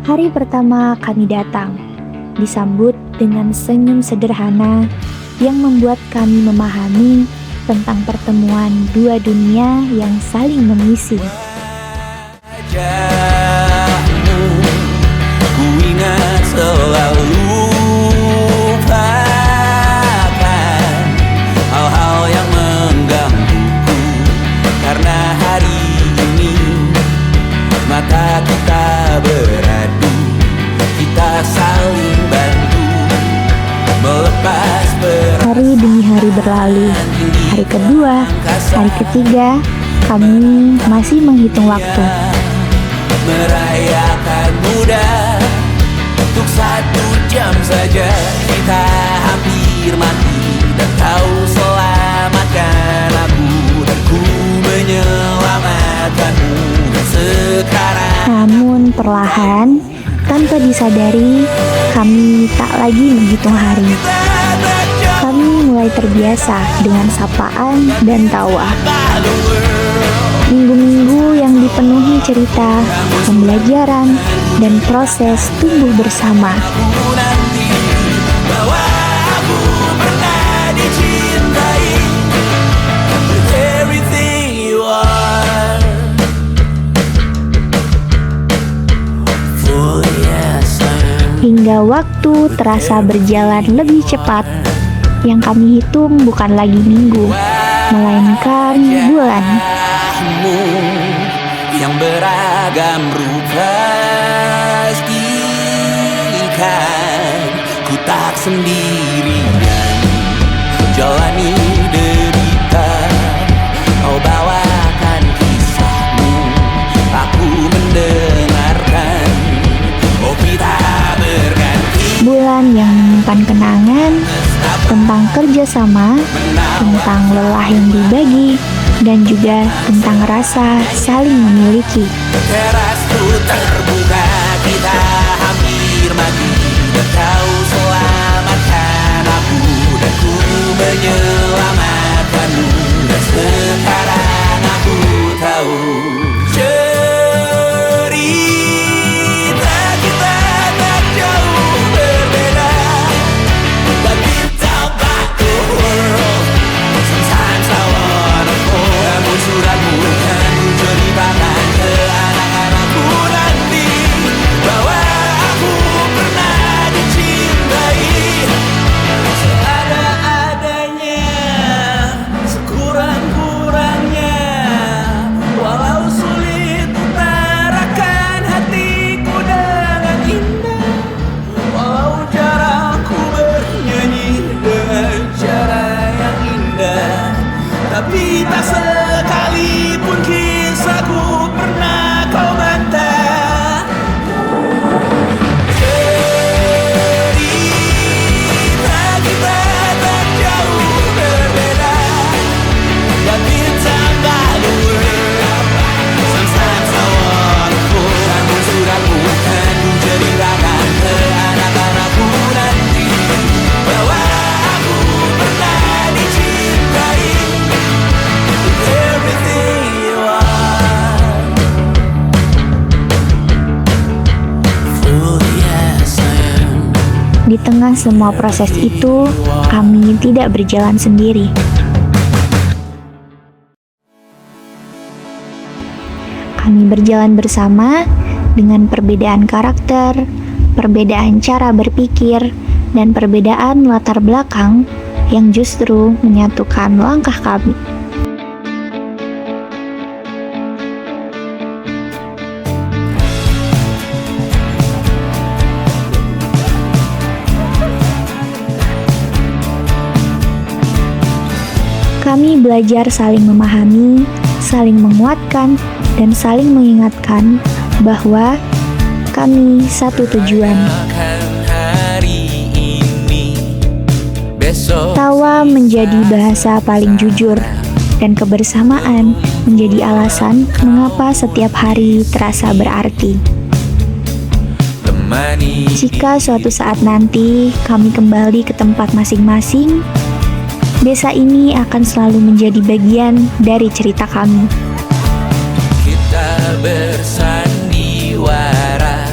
Hari pertama kami datang, disambut dengan senyum sederhana yang membuat kami memahami tentang pertemuan dua dunia yang saling mengisi. Wajahmu, ku ingat selalu lupakan hal-hal yang menggangguku, karena hari ini mata kita beradu, kita saling bantu melepas Hari demi hari berlalu, hari kedua, hari ketiga, kami masih menghitung waktu. merayakan muda. Untuk 1 jam saja kita hampir mati, dan kau selamatkan aku, dan ku menyelamatkanmu. Dan sekarang Namun perlahan, tanpa disadari, kami tak lagi menghitung hari. Kami mulai terbiasa dengan sapaan dan tawa. Minggu-minggu yang dipenuhi cerita, pembelajaran, dan proses tumbuh bersama. aku nanti bahwa aku pernah dicintai with everything you are. Fully yes I am. Hingga waktu terasa berjalan lebih cepat. Yang kami hitung bukan lagi minggu, melainkan bulan. Wajahmu yang beragam rupa, pastikan ku tak sendirian jalani derita. Kau bawakan kisahmu, aku mendengarkan. Oh, kita berganti Bulan yang menyimpan kenangan tentang kerjasama, tentang lelah yang dibagi, dan juga tentang rasa saling memiliki. terasku terbuka, kita hampir mati, dan kau selamatkan aku, dan ku menyelamatkanmu. Dan sekarang aku tahu cerita kita tak jauh berbeda, but deep down by the world sometimes I wanna fall. Namun suratmu kan ku ceritakan ke anak-anakku nanti bahwa aku pernah dicintai seada-adanya, sekurang-kurangnya. Walau sulit utarakan hatiku dengan indah, walau jarangku bernyanyi dengan cara yang indah, tapi tak sekalipun kisahku pernah kau bantah. Cerita kita tak jauh berbeda, but it's about the world sometimes I wanna fall. Namun suratmu kan ku ceritakan ke anak-anakku nanti bahwa aku pernah dicintai with everything you are. Fully yes I am. Di tengah semua proses itu, kami tidak berjalan sendiri. Kami berjalan bersama dengan perbedaan karakter, perbedaan cara berpikir, dan perbedaan latar belakang yang justru menyatukan langkah kami. Kami belajar saling memahami, saling menguatkan, dan saling mengingatkan bahwa kami satu tujuan. Akan hari ini, besok Tawa menjadi bahasa paling jujur, dan kebersamaan menjadi alasan mengapa setiap hari terasa berarti. temani Jika suatu saat nanti kami kembali ke tempat masing-masing, desa ini akan selalu menjadi bagian dari cerita kami. kita bersandiwara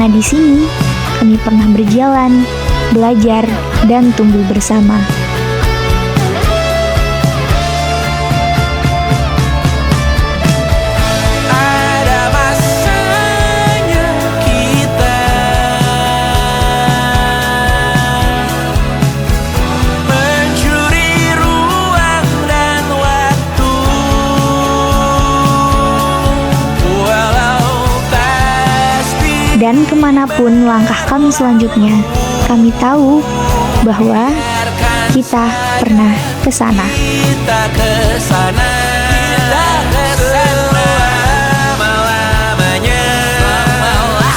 Karena di sini kami pernah berjalan, belajar, dan tumbuh bersama. Ada masanya kita mencuri ruang dan waktu, walau pasti Dan kemanapun langkah kami selanjutnya, kami tahu bahwa kita pernah ke sana. kita kesana, selama-lamanya,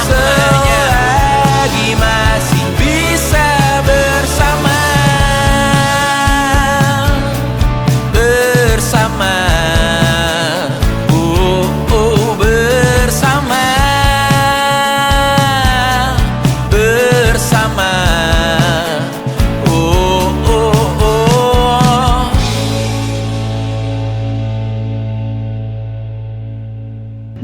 selagi masih bisa bersama, bersama, bersama, bersama, oh.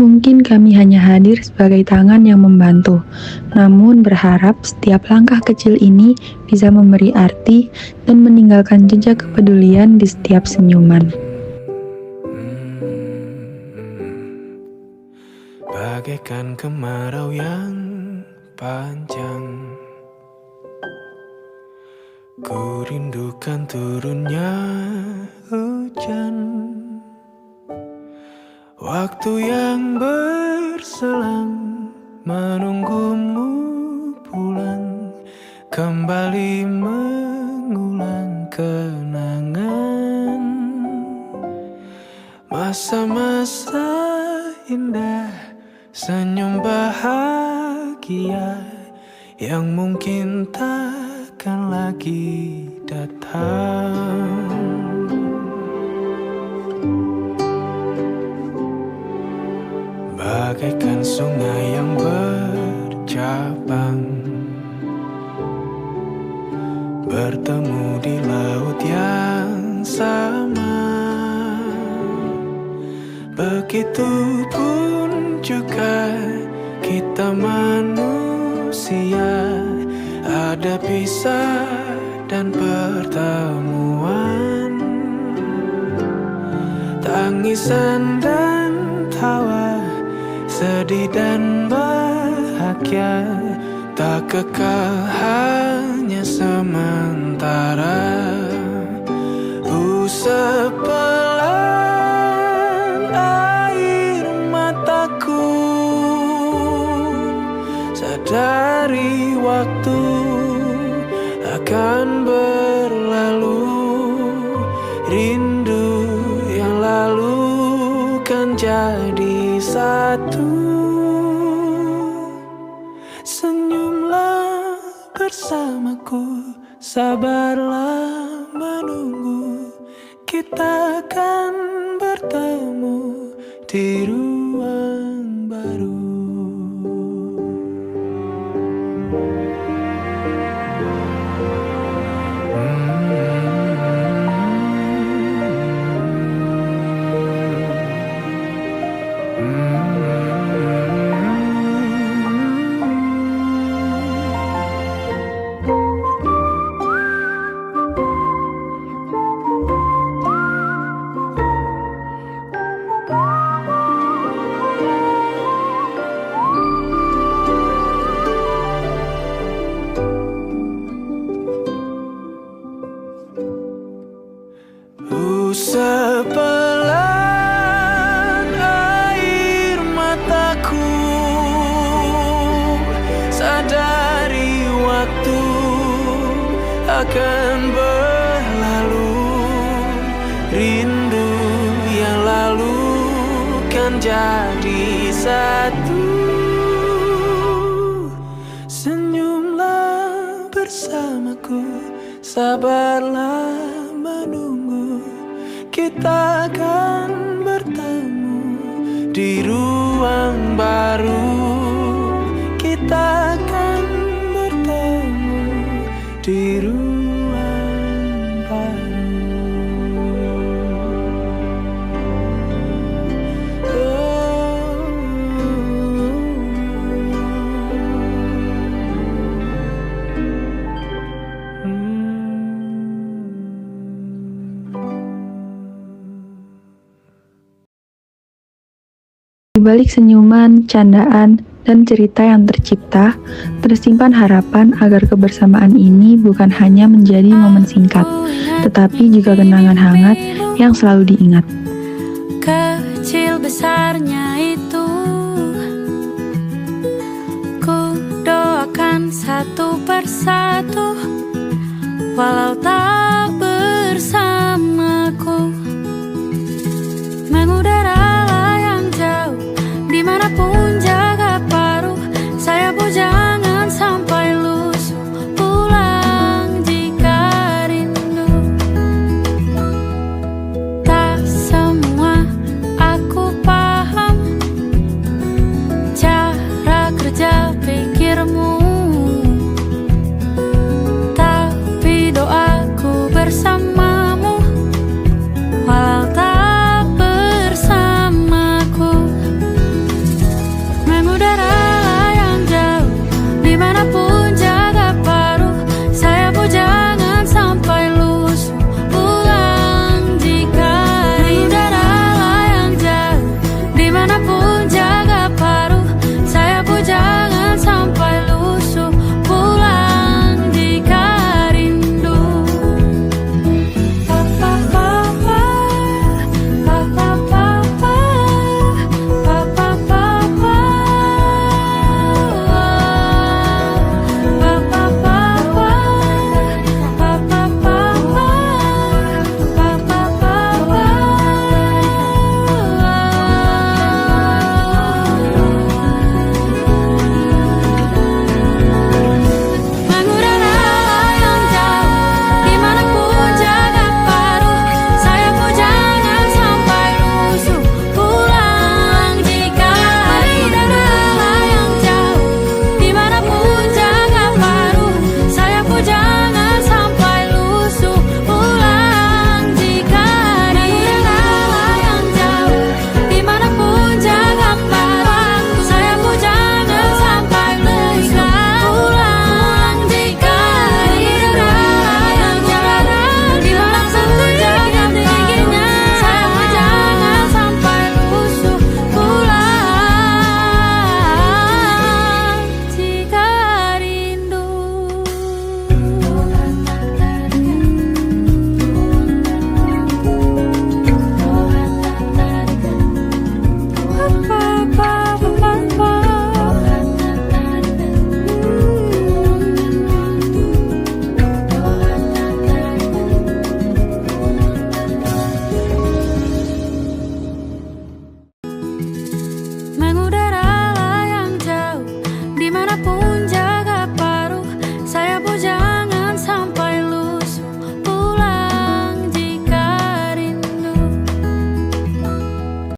Mungkin kami hanya hadir sebagai tangan yang membantu, namun berharap setiap langkah kecil ini bisa memberi arti dan meninggalkan jejak kepedulian di setiap senyuman. Bagaikan kemarau yang panjang, ku rindukan turunnya hujan, waktu yang berselang menunggumu pulang, kembali mengulang kenangan, masa-masa indah, senyum bahagia yang mungkin takkan lagi datang. Bagaikan sungai yang bercabang, bertemu di laut yang sama. Begitupun juga kita manusia, ada pisah dan pertemuan, tangisan dan tawa, sedih dan bahagia, tak kekal, hanya sementara. Sepelan air mataku, sadari waktu akan berlalu, rindu yang lalu kan jadi satu. Senyumlah bersamaku, sabarlah menunggu, kita akan bertemu di ruang baru. Sepelan air mataku, sadari waktu akan berlalu, rindu yang lalu kan jadi satu. Senyumlah bersamaku, sabarlah menunggu, kita akan bertemu di ruang baru. Kita akan bertemu di ruang baru. Oh. balik senyuman, candaan, dan cerita yang tercipta, tersimpan harapan agar kebersamaan ini bukan hanya menjadi momen singkat, tetapi juga kenangan hangat yang selalu diingat. Kecil besarnya itu, ku doakan satu persatu, walau tak